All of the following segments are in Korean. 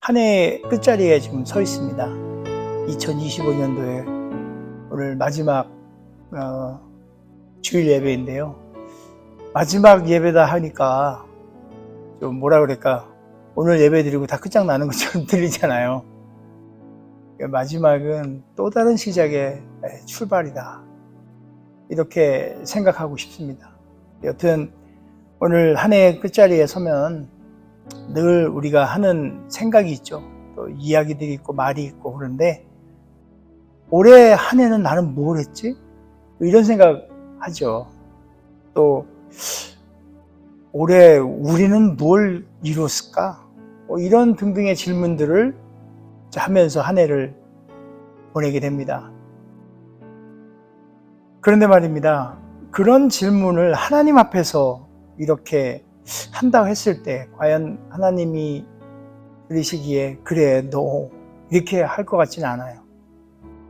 한 해의 끝자리에 지금 서 있습니다. 2025년도에 오늘 마지막 주일 예배인데요. 마지막 예배다 하니까 좀 뭐라 그럴까, 오늘 예배 드리고 다 끝장나는 것처럼 들리잖아요. 마지막은 또 다른 시작의 출발이다, 이렇게 생각하고 싶습니다. 여튼 오늘 한 해의 끝자리에 서면 늘 우리가 하는 생각이 있죠. 또 이야기들이 있고 말이 있고 그런데, 올해 한 해는 나는 뭘 했지? 이런 생각 하죠. 또 올해 우리는 뭘 이뤘을까? 이런 등등의 질문들을 하면서 한 해를 보내게 됩니다. 그런데 말입니다, 그런 질문을 하나님 앞에서 이렇게 한다고 했을 때 과연 하나님이 들으시기에 그래 너 이렇게 할 것 같지는 않아요.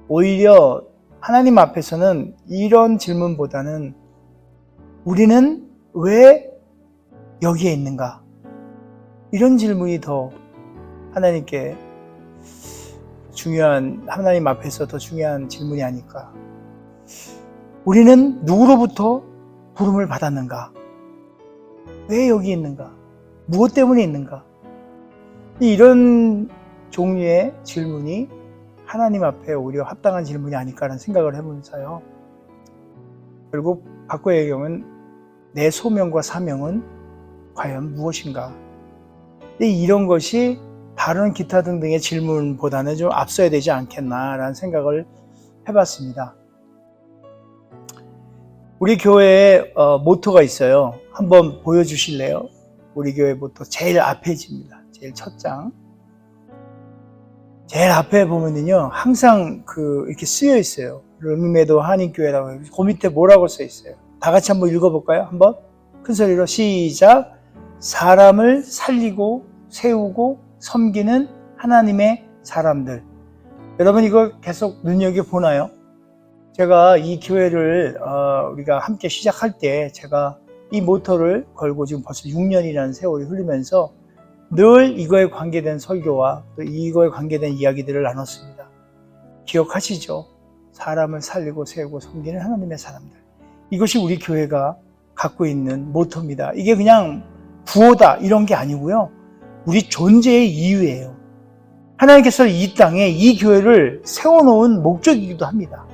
오히려 하나님 앞에서는 이런 질문보다는 우리는 왜 여기에 있는가, 이런 질문이 더 하나님께 중요한, 하나님 앞에서 더 중요한 질문이 아닐까. 우리는 누구로부터 부름을 받았는가, 왜 여기 있는가, 무엇 때문에 있는가, 이런 종류의 질문이 하나님 앞에 오히려 합당한 질문이 아닐까라는 생각을 해보면서요, 결국 바꿔의 경우는 내 소명과 사명은 과연 무엇인가, 이런 것이 다른 기타 등등의 질문보다는 좀 앞서야 되지 않겠나라는 생각을 해봤습니다. 우리 교회에 모토가 있어요. 한번 보여주실래요? 우리 교회 모토 제일 앞에 집니다. 제일 첫 장. 제일 앞에 보면은요, 항상 이렇게 쓰여 있어요. 르미메도 한인교회라고 해요. 그 밑에 뭐라고 써 있어요? 다 같이 한번 읽어볼까요? 한번 큰 소리로 시작. 사람을 살리고 세우고 섬기는 하나님의 사람들. 여러분 이거 계속 눈여겨보나요? 제가 이 교회를 우리가 함께 시작할 때 제가 이 모토를 걸고 지금 벌써 6년이라는 세월이 흐르면서 늘 이거에 관계된 설교와 또 이거에 관계된 이야기들을 나눴습니다. 기억하시죠? 사람을 살리고 세우고 섬기는 하나님의 사람들. 이것이 우리 교회가 갖고 있는 모토입니다. 이게 그냥 구호다 이런 게 아니고요, 우리 존재의 이유예요. 하나님께서 이 땅에 이 교회를 세워놓은 목적이기도 합니다.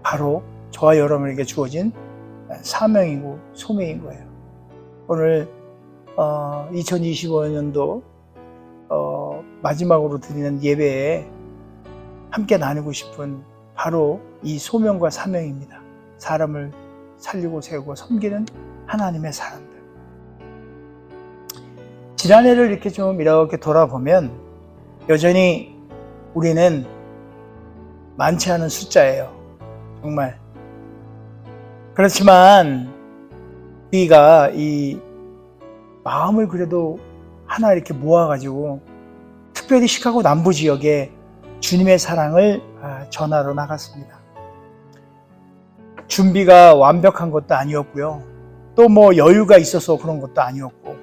바로 저와 여러분에게 주어진 사명이고 소명인 거예요. 오늘 2025년도 마지막으로 드리는 예배에 함께 나누고 싶은 바로 이 소명과 사명입니다. 사람을 살리고 세우고 섬기는 하나님의 사람들. 지난해를 이렇게 돌아보면 여전히 우리는 많지 않은 숫자예요. 정말. 그렇지만 우리가 이 마음을 그래도 하나 이렇게 모아가지고 특별히 시카고 남부 지역에 주님의 사랑을 전하러 나갔습니다. 준비가 완벽한 것도 아니었고요, 또 뭐 여유가 있어서 그런 것도 아니었고,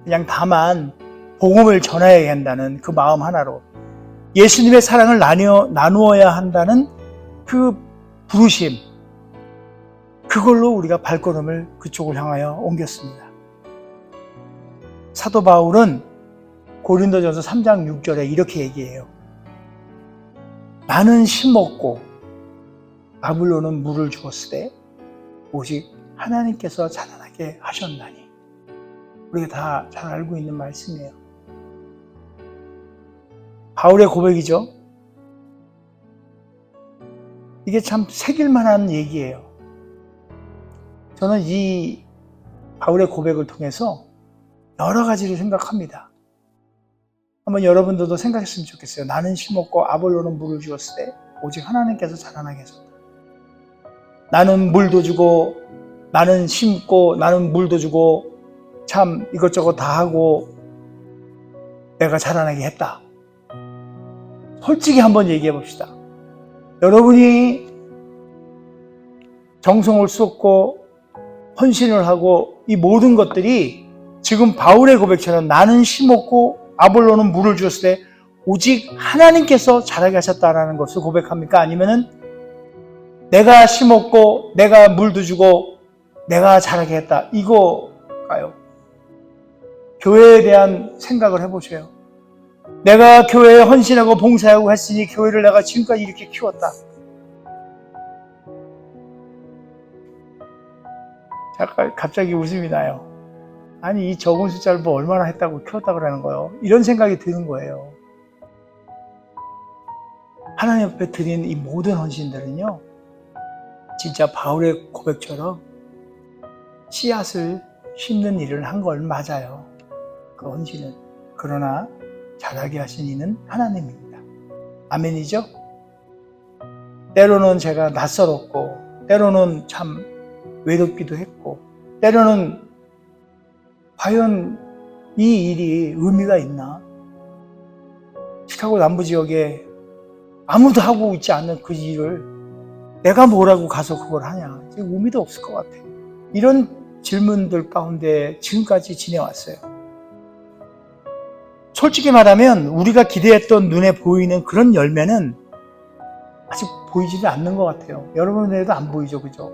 그냥 다만 복음을 전해야 한다는 그 마음 하나로 예수님의 사랑을 나누어야 한다는 그 부르심, 그걸로 우리가 발걸음을 그쪽을 향하여 옮겼습니다. 사도 바울은 고린도전서 3장 6절에 이렇게 얘기해요. 나는 심었고 아볼로는 물을 주었으되 오직 하나님께서 자라나게 하셨나니. 우리가 다 잘 알고 있는 말씀이에요. 바울의 고백이죠. 이게 참 새길만한 얘기예요. 저는 이 바울의 고백을 통해서 여러 가지를 생각합니다. 한번 여러분들도 생각했으면 좋겠어요. 나는 심었고 아볼로는 물을 주었으되 오직 하나님께서 자라나게 하셨다. 나는 물도 주고 나는 심고 나는 물도 주고 참 이것저것 다 하고 내가 자라나게 했다. 솔직히 한번 얘기해 봅시다. 여러분이 정성을 쏟고 헌신을 하고 이 모든 것들이 지금 바울의 고백처럼 나는 심었고 아볼로는 물을 주었을 때 오직 하나님께서 자라게 하셨다라는 것을 고백합니까? 아니면은 내가 심었고 내가 물도 주고 내가 자라게 했다 이거가요? 교회에 대한 생각을 해보세요. 내가 교회에 헌신하고 봉사하고 했으니 교회를 내가 지금까지 이렇게 키웠다. 잠깐 갑자기 웃음이 나요. 아니 이 적은 숫자를 뭐 얼마나 했다고 키웠다 그러는 거예요. 이런 생각이 드는 거예요. 하나님 앞에 드린 이 모든 헌신들은요, 진짜 바울의 고백처럼 씨앗을 심는 일을 한 걸 맞아요. 그 헌신은. 그러나 자라게 하신 이는 하나님입니다. 아멘이죠? 때로는 제가 낯설었고 때로는 참 외롭기도 했고 때로는 과연 이 일이 의미가 있나? 시카고 남부지역에 아무도 하고 있지 않는 그 일을 내가 뭐라고 가서 그걸 하냐? 의미도 없을 것 같아. 이런 질문들 가운데 지금까지 지내왔어요. 솔직히 말하면 우리가 기대했던 눈에 보이는 그런 열매는 아직 보이지는 않는 것 같아요. 여러분에게도 안 보이죠, 그죠?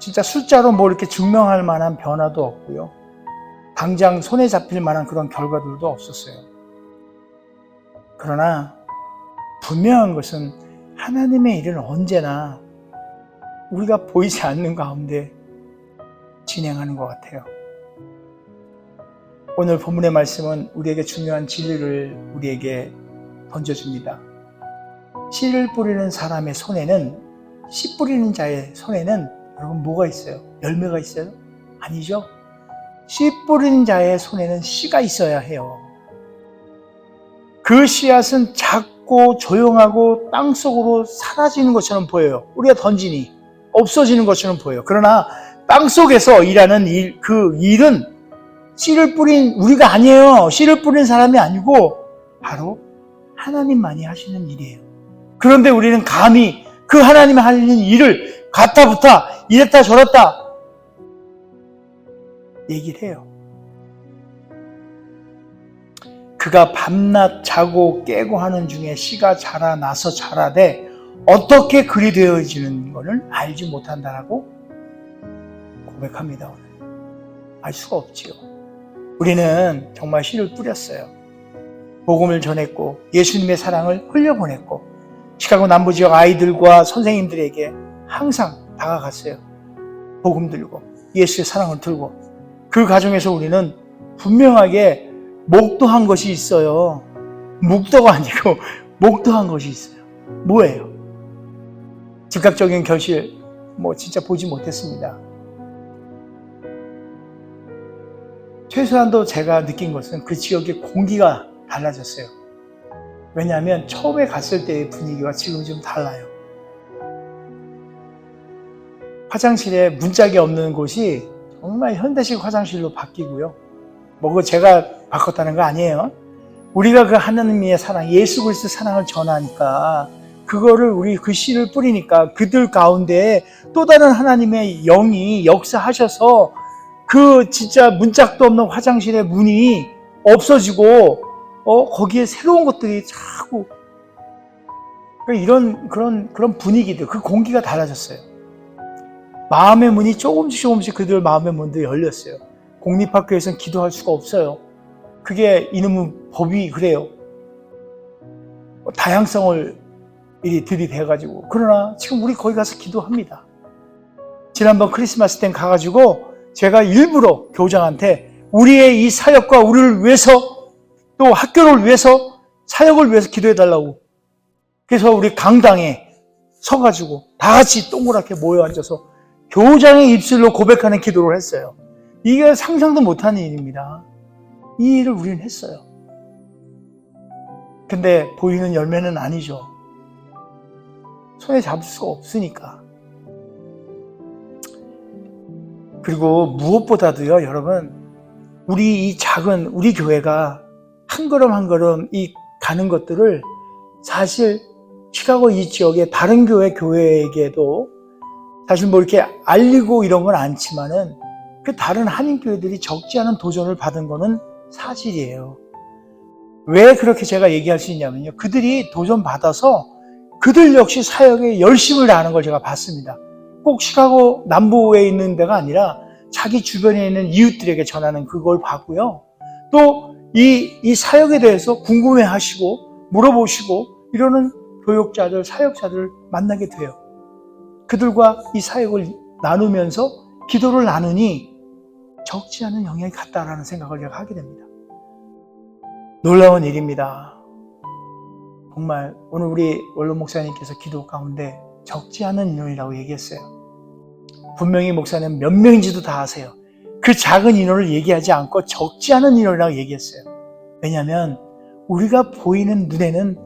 진짜 숫자로 이렇게 증명할 만한 변화도 없고요. 당장 손에 잡힐 만한 그런 결과들도 없었어요. 그러나 분명한 것은 하나님의 일은 언제나 우리가 보이지 않는 가운데 진행하는 것 같아요. 오늘 본문의 말씀은 우리에게 중요한 진리를 우리에게 던져줍니다. 씨를 뿌리는 사람의 손에는, 씨 뿌리는 자의 손에는 여러분 뭐가 있어요? 열매가 있어요? 아니죠. 씨 뿌리는 자의 손에는 씨가 있어야 해요. 그 씨앗은 작고 조용하고 땅속으로 사라지는 것처럼 보여요. 우리가 던지니 없어지는 것처럼 보여요. 그러나 땅속에서 일하는 그 일은 씨를 뿌린 우리가 아니에요. 씨를 뿌린 사람이 아니고 바로 하나님만이 하시는 일이에요. 그런데 우리는 감히 그 하나님이 하시는 일을 갔다부터 이랬다 저랬다 얘기를 해요. 그가 밤낮 자고 깨고 하는 중에 씨가 자라나서 자라되 어떻게 그리 되어지는 것을 알지 못한다라고 고백합니다. 오늘. 알 수가 없지요. 우리는 정말 씨를 뿌렸어요. 복음을 전했고 예수님의 사랑을 흘려보냈고 시카고 남부지역 아이들과 선생님들에게 항상 다가갔어요. 복음 들고 예수의 사랑을 들고 그 과정에서 우리는 분명하게 목도한 것이 있어요. 묵도가 아니고 목도한 것이 있어요. 뭐예요? 즉각적인 결실 진짜 보지 못했습니다. 최소한도 제가 느낀 것은 그 지역의 공기가 달라졌어요. 왜냐하면 처음에 갔을 때의 분위기와 지금 좀 달라요. 화장실에 문짝이 없는 곳이 정말 현대식 화장실로 바뀌고요. 그거 제가 바꿨다는 거 아니에요. 우리가 그 하나님의 사랑, 예수 그리스도의 사랑을 전하니까 그거를 우리 그 씨를 뿌리니까 그들 가운데 또 다른 하나님의 영이 역사하셔서 그 진짜 문짝도 없는 화장실의 문이 없어지고 거기에 새로운 것들이 자꾸 그런 분위기들, 그 공기가 달라졌어요. 마음의 문이 조금씩 그들 마음의 문도 열렸어요. 공립학교에서는 기도할 수가 없어요. 그게 이놈의 법이 그래요. 다양성을 들이대가지고. 그러나 지금 우리 거기 가서 기도합니다. 지난번 크리스마스 때 가가지고 제가 일부러 교장한테 우리의 이 사역과 우리를 위해서 또 학교를 위해서 사역을 위해서 기도해달라고. 그래서 우리 강당에 서가지고 다 같이 동그랗게 모여 앉아서 교장의 입술로 고백하는 기도를 했어요. 이게 상상도 못하는 일입니다. 이 일을 우리는 했어요. 근데 보이는 열매는 아니죠. 손에 잡을 수가 없으니까. 그리고 무엇보다도요, 여러분, 우리 이 작은 우리 교회가 한 걸음 한 걸음 이 가는 것들을 사실 시카고 이 지역의 다른 교회에게도 사실 이렇게 알리고 이런 건 않지만은 그 다른 한인교회들이 적지 않은 도전을 받은 거는 사실이에요. 왜 그렇게 제가 얘기할 수 있냐면요. 그들이 도전받아서 그들 역시 사역에 열심을 다하는 걸 제가 봤습니다. 꼭 시카고 남부에 있는 데가 아니라 자기 주변에 있는 이웃들에게 전하는 그걸 봤고요. 또 이 사역에 대해서 궁금해 하시고 물어보시고 이러는 교역자들, 사역자들 만나게 돼요. 그들과 이 사역을 나누면서 기도를 나누니 적지 않은 영향이 갔다라는 생각을 제가 하게 됩니다. 놀라운 일입니다. 정말 오늘 우리 원로 목사님께서 기도 가운데 적지 않은 인원이라고 얘기했어요. 분명히 목사님 몇 명인지도 다 아세요. 그 작은 인원을 얘기하지 않고 적지 않은 인원이라고 얘기했어요. 왜냐하면 우리가 보이는 눈에는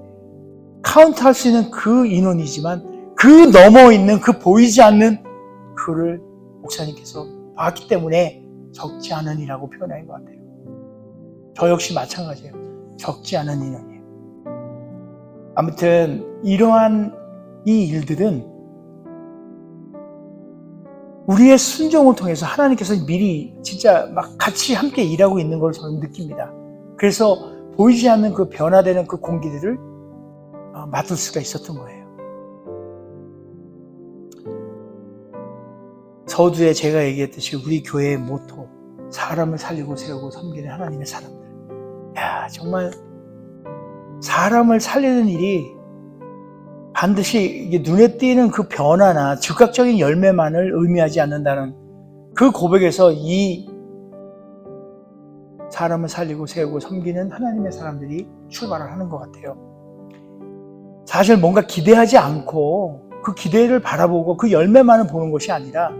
카운트할 수 있는 그 인원이지만 그 넘어 있는 그 보이지 않는 그를 목사님께서 봤기 때문에 적지 않은 이라고 표현한 것 같아요. 저 역시 마찬가지예요. 적지 않은 인원이에요. 아무튼 이러한 이 일들은 우리의 순종을 통해서 하나님께서 미리 진짜 막 같이 함께 일하고 있는 걸 저는 느낍니다. 그래서 보이지 않는 그 변화되는 그 공기들을 맡을 수가 있었던 거예요. 서두에 제가 얘기했듯이 우리 교회의 모토, 사람을 살리고 세우고 섬기는 하나님의 사람들. 야, 정말 사람을 살리는 일이 반드시 이게 눈에 띄는 그 변화나 즉각적인 열매만을 의미하지 않는다는 그 고백에서 이 사람을 살리고 세우고 섬기는 하나님의 사람들이 출발을 하는 것 같아요. 사실 뭔가 기대하지 않고 그 기대를 바라보고 그 열매만을 보는 것이 아니라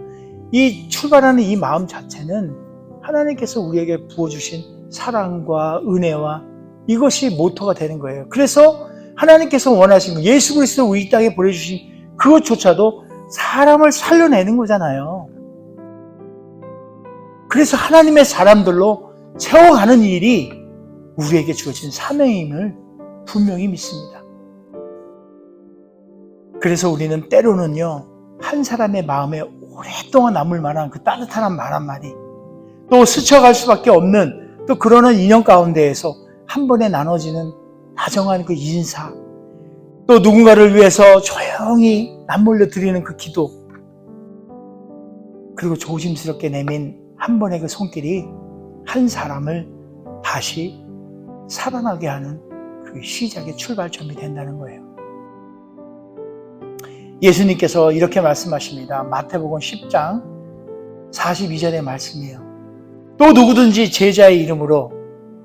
이 출발하는 이 마음 자체는 하나님께서 우리에게 부어주신 사랑과 은혜와 이것이 모토가 되는 거예요. 그래서 하나님께서 원하신 거, 예수 그리스도 우리 땅에 보내주신 그것조차도 사람을 살려내는 거잖아요. 그래서 하나님의 사람들로 세워가는 일이 우리에게 주어진 사명임을 분명히 믿습니다. 그래서 우리는 때로는요, 한 사람의 마음에 오랫동안 남을 만한 그 따뜻한 말 한마디, 또 스쳐갈 수밖에 없는 또 그러는 인연 가운데에서 한 번에 나눠지는 다정한 그 인사, 또 누군가를 위해서 조용히 남몰려 드리는 그 기도, 그리고 조심스럽게 내민 한 번의 그 손길이 한 사람을 다시 살아나게 하는 그 시작의 출발점이 된다는 거예요. 예수님께서 이렇게 말씀하십니다. 마태복음 10장 42절의 말씀이에요. 또 누구든지 제자의 이름으로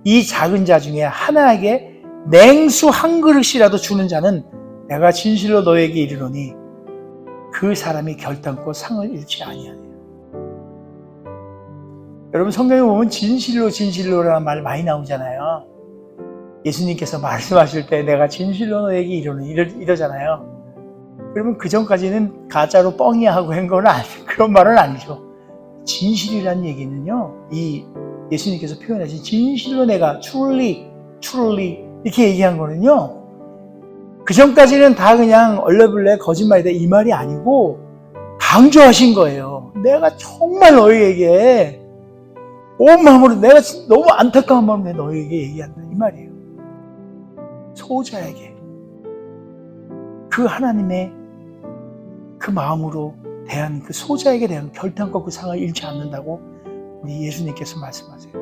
이 작은 자 중에 하나에게 냉수 한 그릇이라도 주는 자는 내가 진실로 너에게 이르노니 그 사람이 결단코 상을 잃지 아니하리라. 여러분 성경에 보면 진실로 진실로라는 말 많이 나오잖아요. 예수님께서 말씀하실 때 내가 진실로 너에게 이르노니 이러잖아요. 그러면 그 전까지는 가짜로 뻥이야 하고 한 건 그런 말은 아니죠. 진실이라는 얘기는요, 이 예수님께서 표현하신 진실로 내가 truly 이렇게 얘기한 거는요, 그 전까지는 다 그냥 얼레벌레 거짓말이다 이 말이 아니고 강조하신 거예요. 내가 정말 너희에게 온 마음으로, 내가 너무 안타까운 마음으로 너희에게 얘기한다 이 말이에요. 소자에게 그 하나님의 그 마음으로 대한 그 소자에게 대한 결단과 그 상을 잃지 않는다고 우리 예수님께서 말씀하세요.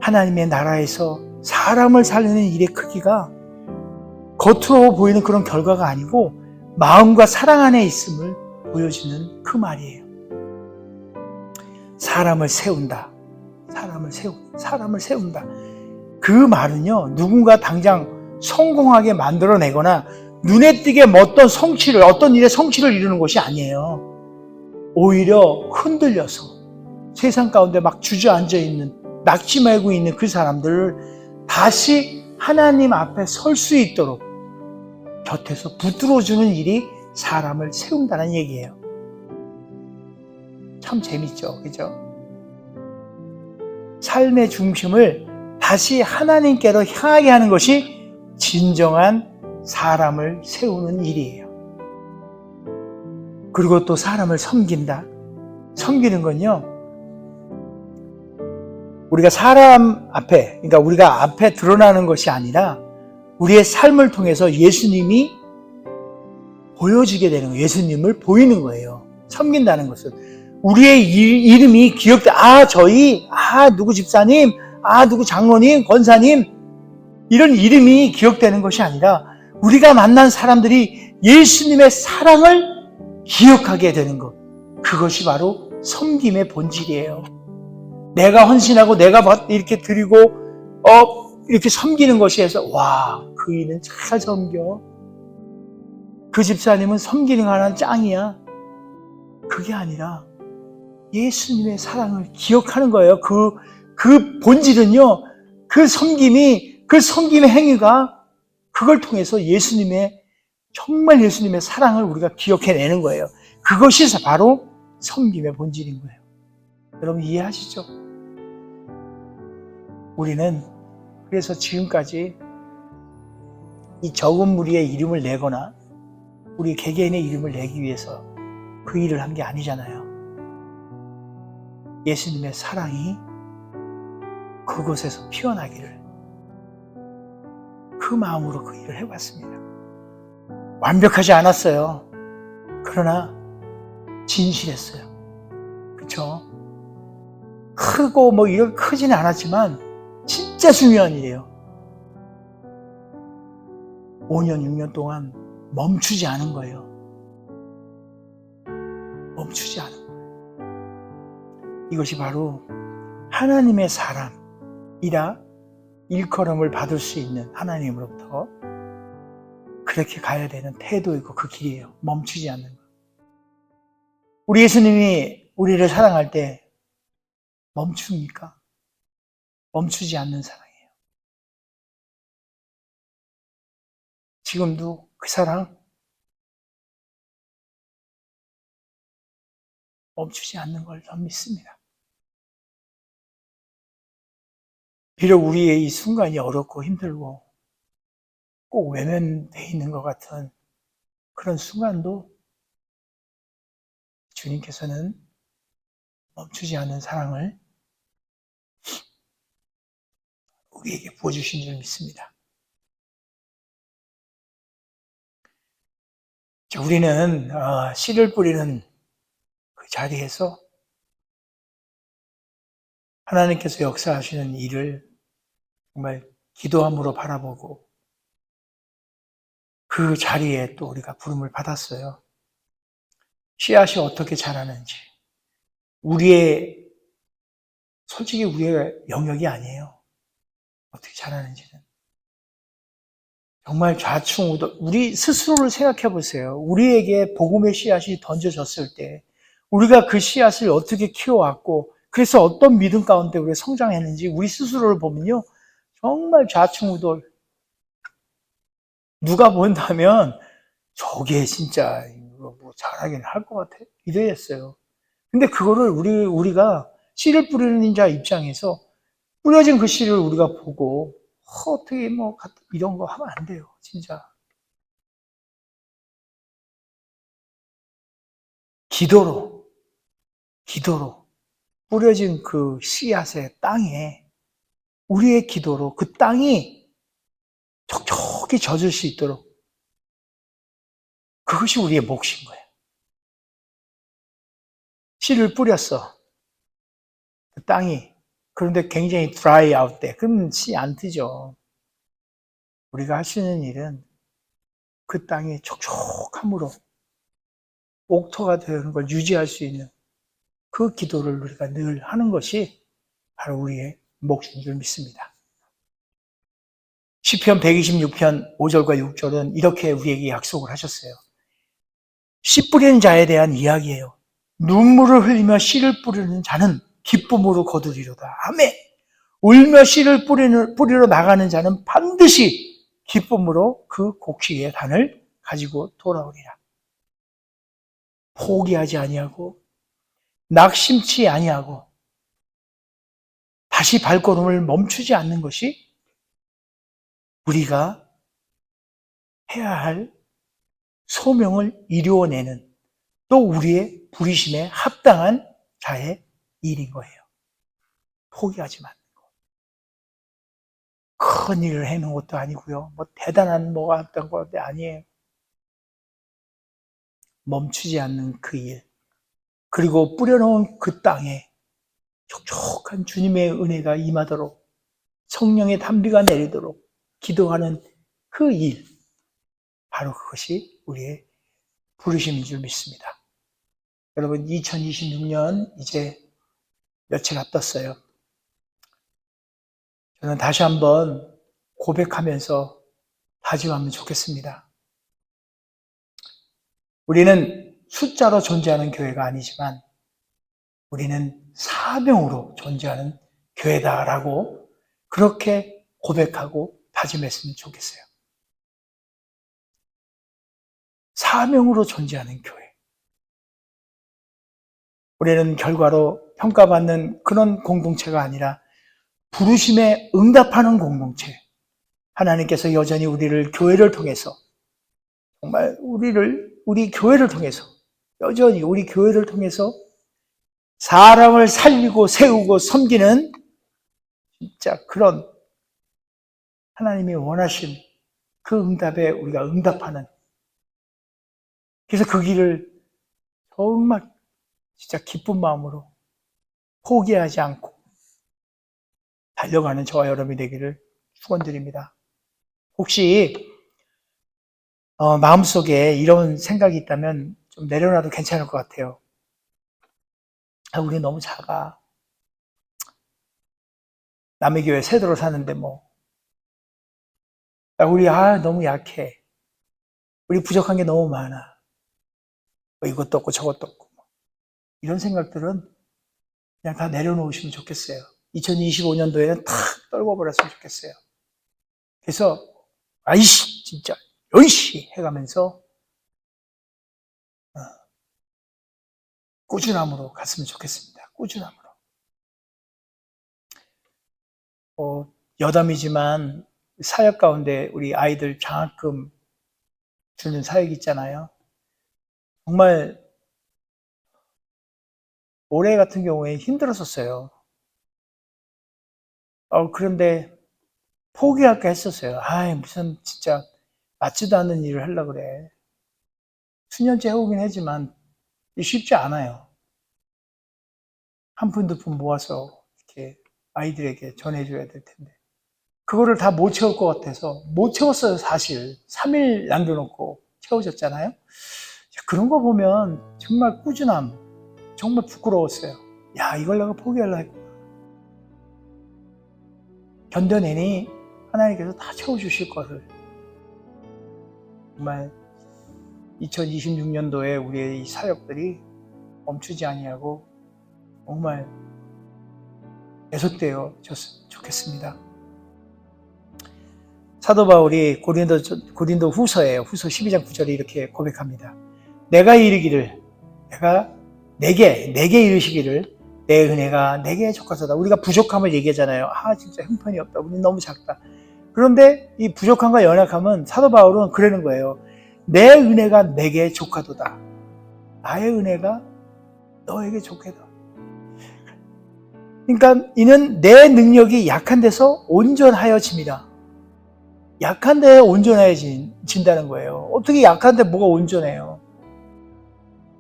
하나님의 나라에서 사람을 살리는 일의 크기가 겉으로 보이는 그런 결과가 아니고 마음과 사랑 안에 있음을 보여주는 그 말이에요. 사람을 세운다. 사람을 세운다. 그 말은요, 누군가 당장 성공하게 만들어내거나 눈에 띄게 어떤 일의 성취를 이루는 것이 아니에요. 오히려 흔들려서 세상 가운데 막 주저앉아 있는, 낙심하고 있는 그 사람들을 다시 하나님 앞에 설 수 있도록 곁에서 붙들어주는 일이 사람을 세운다는 얘기예요. 참 재밌죠, 그죠? 삶의 중심을 다시 하나님께로 향하게 하는 것이 진정한 사람을 세우는 일이에요. 그리고 또 사람을 섬긴다. 섬기는 건요, 우리가 사람 앞에, 그러니까 우리가 앞에 드러나는 것이 아니라 우리의 삶을 통해서 예수님이 보여지게 되는 거예요. 예수님을 보이는 거예요. 섬긴다는 것은. 우리의 이름이 기억돼. 저희, 누구 집사님, 누구 장로님, 권사님, 이런 이름이 기억되는 것이 아니라 우리가 만난 사람들이 예수님의 사랑을 기억하게 되는 것. 그것이 바로 섬김의 본질이에요. 내가 헌신하고 내가 이렇게 드리고 이렇게 섬기는 것이 해서 그 이는 잘 섬겨. 그 집사님은 섬기는 거 하나는 짱이야. 그게 아니라 예수님의 사랑을 기억하는 거예요. 그 본질은요. 그 섬김의 행위가 그걸 통해서 정말 예수님의 사랑을 우리가 기억해내는 거예요. 그것이 바로 섬김의 본질인 거예요. 여러분 이해하시죠? 우리는 그래서 지금까지 이 적은 무리의 이름을 내거나 우리 개개인의 이름을 내기 위해서 그 일을 한 게 아니잖아요. 예수님의 사랑이 그곳에서 피어나기를 그 마음으로 그 일을 해봤습니다. 완벽하지 않았어요. 그러나 진실했어요. 그렇죠? 크고 이렇게 크지는 않았지만 진짜 중요한 일이에요. 5년, 6년 동안 멈추지 않은 거예요. 멈추지 않은 거예요. 이것이 바로 하나님의 사람이라 일컬음을 받을 수 있는 하나님으로부터 그렇게 가야 되는 태도이고 그 길이에요. 멈추지 않는 것. 우리 예수님이 우리를 사랑할 때 멈춥니까? 멈추지 않는 사랑이에요. 지금도 그 사랑 멈추지 않는 걸 전 믿습니다. 비록 우리의 이 순간이 어렵고 힘들고 꼭 외면되어 있는 것 같은 그런 순간도 주님께서는 멈추지 않는 사랑을 우리에게 부어주신 줄 믿습니다. 우리는 씨를 뿌리는 그 자리에서 하나님께서 역사하시는 일을 정말 기도함으로 바라보고 그 자리에 또 우리가 부름을 받았어요. 씨앗이 어떻게 자라는지 솔직히 우리의 영역이 아니에요. 어떻게 자라는지는. 정말 좌충우돌, 우리 스스로를 생각해 보세요. 우리에게 복음의 씨앗이 던져졌을 때 우리가 그 씨앗을 어떻게 키워왔고 그래서 어떤 믿음 가운데 우리가 성장했는지 우리 스스로를 보면요. 정말 좌충우돌. 누가 본다면 저게 진짜 잘하긴 할 것 같아. 이랬어요. 근데 그거를 우리가 씨를 뿌리는 자 입장에서 뿌려진 그 씨를 우리가 보고 어떻게 이런 거 하면 안 돼요. 진짜. 기도로 뿌려진 그 씨앗의 땅에 우리의 기도로 그 땅이 촉촉히 젖을 수 있도록 그것이 우리의 몫인 거예요. 씨를 뿌렸어. 그 땅이. 그런데 굉장히 dry out 돼. 그럼 씨 안 트죠. 우리가 할 수 있는 일은 그 땅이 촉촉함으로 옥토가 되는 걸 유지할 수 있는 그 기도를 우리가 늘 하는 것이 바로 우리의 몫인 줄 믿습니다. 시편 126편 5절과 6절은 이렇게 우리에게 약속을 하셨어요. 씨 뿌리는 자에 대한 이야기예요. 눈물을 흘리며 씨를 뿌리는 자는 기쁨으로 거두리로다. 아멘. 울며 씨를 뿌리러 나가는 자는 반드시 기쁨으로 그 곡식의 단을 가지고 돌아오리라. 포기하지 아니하고 낙심치 아니하고 다시 발걸음을 멈추지 않는 것이 우리가 해야 할 소명을 이루어내는 또 우리의 부르심에 합당한 자의 일인 거예요. 포기하지 마. 큰 일을 해놓은 것도 아니고요. 뭐 대단한 뭐가 했던 것도 아니에요. 멈추지 않는 그 일, 그리고 뿌려놓은 그 땅에 촉촉한 주님의 은혜가 임하도록 성령의 단비가 내리도록 기도하는 그 일, 바로 그것이 우리의 부르심인 줄 믿습니다. 여러분, 2026년 이제 며칠 앞뒀어요. 저는 다시 한번 고백하면서 다짐하면 좋겠습니다. 우리는 숫자로 존재하는 교회가 아니지만 우리는 사명으로 존재하는 교회다라고 그렇게 고백하고 다짐했으면 좋겠어요. 사명으로 존재하는 교회. 우리는 결과로 평가받는 그런 공동체가 아니라 부르심에 응답하는 공동체. 하나님께서 여전히 우리를 교회를 통해서, 정말 우리 교회를 통해서, 여전히 우리 교회를 통해서 사람을 살리고 세우고 섬기는 진짜 그런 하나님이 원하신 그 응답에 우리가 응답하는, 그래서 그 길을 정말 진짜 기쁜 마음으로 포기하지 않고 달려가는 저와 여러분이 되기를 축원드립니다. 혹시 마음속에 이런 생각이 있다면 좀 내려놔도 괜찮을 것 같아요. 우리 너무 작아. 남의 교회 세도로 사는데 우리 너무 약해. 우리 부족한 게 너무 많아. 이것도 없고 저것도 없고. 이런 생각들은 그냥 다 내려놓으시면 좋겠어요. 2025년도에는 탁 떨궈버렸으면 좋겠어요. 그래서 아이씨 진짜 열시 해가면서 꾸준함으로 갔으면 좋겠습니다. 꾸준함으로. 여담이지만 사역 가운데 우리 아이들 장학금 주는 사역이 있잖아요. 정말 올해 같은 경우에 힘들었었어요. 그런데 포기할까 했었어요. 무슨 진짜 맞지도 않는 일을 하려고 그래. 수년째 해오긴 하지만 쉽지 않아요. 한 푼 두 푼 모아서 이렇게 아이들에게 전해줘야 될 텐데. 그거를 다 못 채울 것 같아서 못 채웠어요. 사실 3일 남겨놓고 채워졌잖아요. 그런 거 보면 정말 꾸준함, 정말 부끄러웠어요. 이걸 내가 포기하려고 했구나. 견뎌내니 하나님께서 다 채워주실 거를. 정말 2026년도에 우리의 이 사역들이 멈추지 아니하고 정말 계속되어 졌으면 좋겠습니다. 사도 바울이 고린도 후서에 후서 12장 9절에 이렇게 고백합니다. 내가 이르기를, 내게 이르시기를 내 은혜가 내게 족하소다. 우리가 부족함을 얘기하잖아요. 진짜 형편이 없다. 우리 너무 작다. 그런데 이 부족함과 연약함은 사도 바울은 그러는 거예요. 내 은혜가 내게 족하도다. 나의 은혜가 너에게 족하다. 그러니까 이는 내 능력이 약한 데서 온전하여짐이다. 약한 데에 온전해진다는 거예요. 어떻게 약한 데 뭐가 온전해요?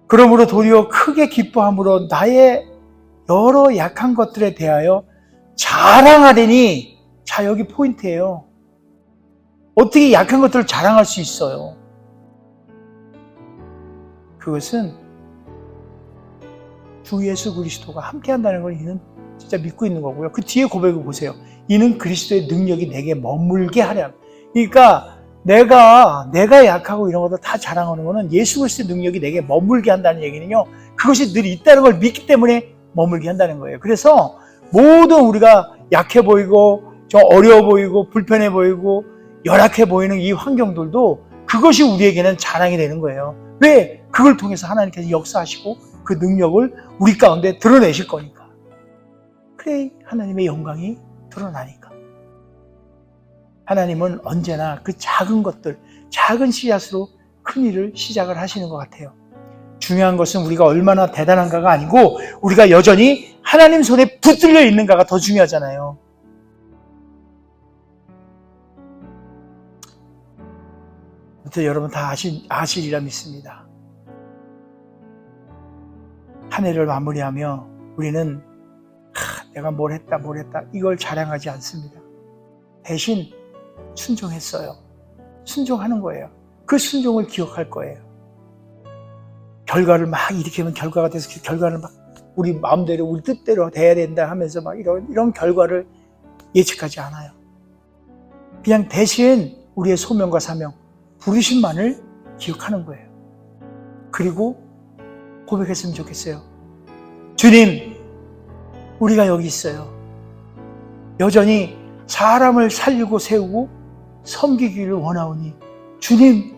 그러므로 도리어 크게 기뻐함으로 나의 여러 약한 것들에 대하여 자랑하리니. 자, 여기 포인트예요. 어떻게 약한 것들을 자랑할 수 있어요? 그것은 주 예수 그리스도가 함께 한다는 걸 이는 진짜 믿고 있는 거고요. 그 뒤에 고백을 보세요. 이는 그리스도의 능력이 내게 머물게 하렴. 그러니까 내가 약하고 이런 것들 다 자랑하는 거는 예수 그리스도의 능력이 내게 머물게 한다는 얘기는요. 그것이 늘 있다는 걸 믿기 때문에 머물게 한다는 거예요. 그래서 모든 우리가 약해 보이고 좀 어려워 보이고 불편해 보이고 열악해 보이는 이 환경들도 그것이 우리에게는 자랑이 되는 거예요. 왜? 그걸 통해서 하나님께서 역사하시고 그 능력을 우리 가운데 드러내실 거니까. 그래 하나님의 영광이 드러나니까. 하나님은 언제나 그 작은 것들, 작은 씨앗으로 큰 일을 시작을 하시는 것 같아요. 중요한 것은 우리가 얼마나 대단한가가 아니고 우리가 여전히 하나님 손에 붙들려 있는가가 더 중요하잖아요. 저 여러분 다 아시리라 믿습니다. 한 해를 마무리하며 우리는 내가 뭘 했다 이걸 자랑하지 않습니다. 대신 순종했어요. 순종하는 거예요. 그 순종을 기억할 거예요. 결과를 막 이렇게 하면 결과가 돼서 그 결과를 막 우리 마음대로 우리 뜻대로 돼야 된다 하면서 막 이런 결과를 예측하지 않아요. 그냥 대신 우리의 소명과 사명, 부르심만을 기억하는 거예요. 그리고 고백했으면 좋겠어요. 주님, 우리가 여기 있어요. 여전히 사람을 살리고 세우고 섬기기를 원하오니 주님,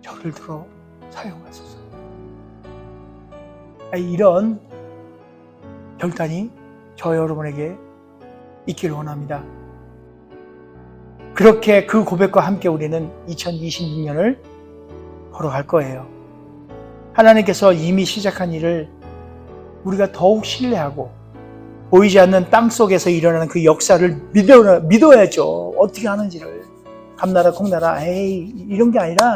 저를 들어 사용하소서. 이런 결단이 저 여러분에게 있기를 원합니다. 그렇게 그 고백과 함께 우리는 2026년을 걸어갈 거예요. 하나님께서 이미 시작한 일을 우리가 더욱 신뢰하고 보이지 않는 땅 속에서 일어나는 그 역사를 믿어야죠. 어떻게 하는지를. 감나라 콩나라 이런 게 아니라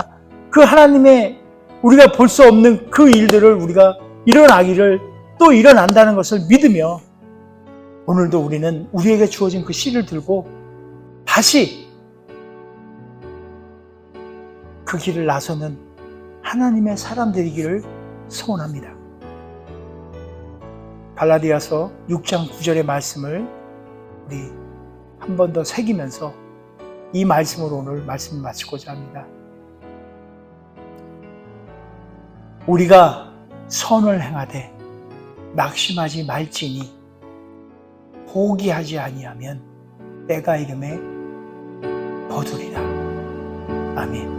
그 하나님의 우리가 볼 수 없는 그 일들을 우리가 일어나기를 또 일어난다는 것을 믿으며 오늘도 우리는 우리에게 주어진 그 씨를 들고 다시 그 길을 나서는 하나님의 사람 되기를 소원합니다. 갈라디아서 6장 9절의 말씀을 우리 한 번 더 새기면서 이 말씀으로 오늘 말씀을 마치고자 합니다. 우리가 선을 행하되 낙심하지 말지니 포기하지 아니하면 때가 이름에 거두리라. 아멘.